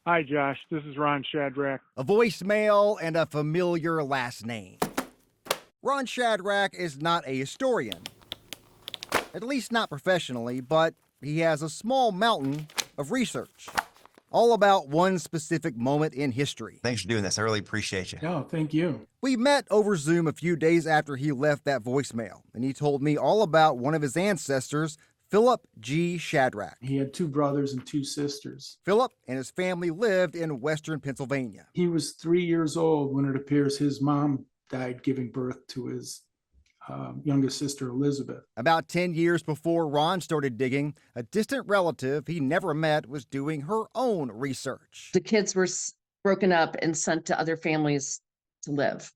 Hi, Josh. This is Ron Shadrach. A voicemail and a familiar last name. Ron Shadrach is not a historian, at least not professionally, but he has a small mountain of research, all about one specific moment in history. Thanks for doing this. I really appreciate you. Oh, thank you. We met over Zoom a few days after he left that voicemail, and he told me all about one of his ancestors, Philip G. Shadrach. He had 2 brothers and 2 sisters. Philip and his family lived in western Pennsylvania. He was 3 years old when it appears his mom died giving birth to his youngest sister, Elizabeth. About 10 years before Ron started digging, a distant relative he never met was doing her own research. The kids were broken up and sent to other families to live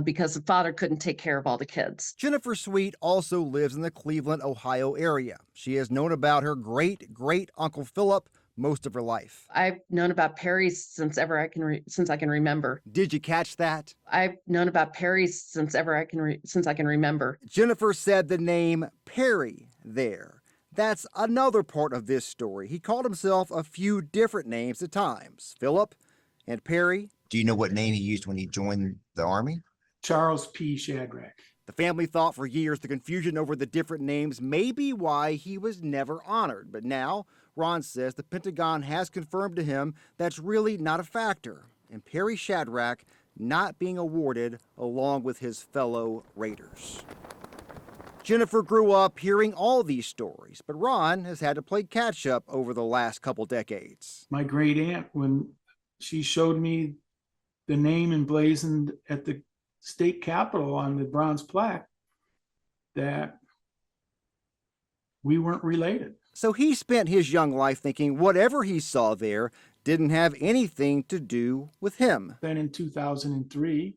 because the father couldn't take care of all the kids. Jennifer Sweet also lives in the Cleveland, Ohio area. She has known about her great-great-uncle Philip most of her life. I've known about Perry since I can remember. Did you catch that? I've known about Perry since I can remember. Jennifer said the name Perry there. That's another part of this story. He called himself a few different names at times. Philip and Perry. Do you know what name he used when he joined the Army? Charles P. Shadrach. The family thought for years the confusion over the different names may be why he was never honored. But now, Ron says the Pentagon has confirmed to him that's really not a factor, and Perry Shadrach not being awarded along with his fellow Raiders. Jennifer grew up hearing all these stories, but Ron has had to play catch up over the last couple decades. My great aunt, when she showed me the name emblazoned at the state capitol on the bronze plaque, that we weren't related. So he spent his young life thinking whatever he saw there didn't have anything to do with him. Then in 2003,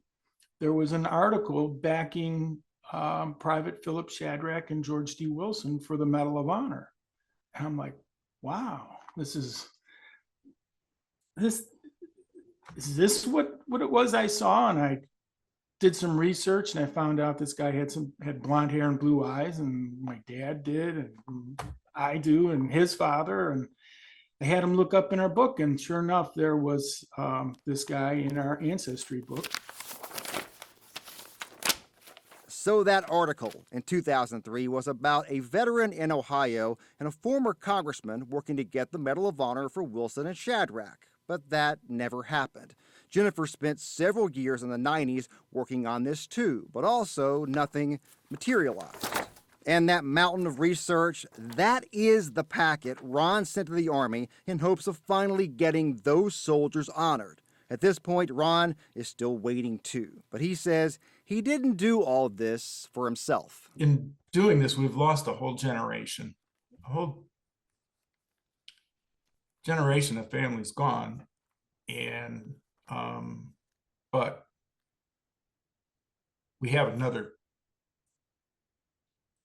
there was an article backing Private Philip Shadrach and George D. Wilson for the Medal of Honor. And I'm like, wow, is this what it was I saw? And I did some research and I found out this guy had blonde hair and blue eyes, and my dad did, and I do, and his father. And I had him look up in our book, and sure enough, there was this guy in our ancestry book. So that article in 2003 was about a veteran in Ohio and a former congressman working to get the Medal of Honor for Wilson and Shadrach. But that never happened. Jennifer spent several years in the 90s working on this too, but also nothing materialized. And that mountain of research, that is the packet Ron sent to the Army in hopes of finally getting those soldiers honored. At this point, Ron is still waiting too, but he says he didn't do all this for himself. In doing this, we've lost a whole generation. A whole generation of families gone. And but we have another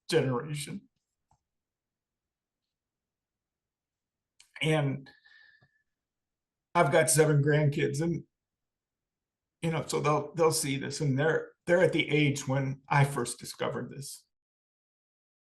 generation. And I've got 7 grandkids, and so they'll see this, and they're at the age when I first discovered this.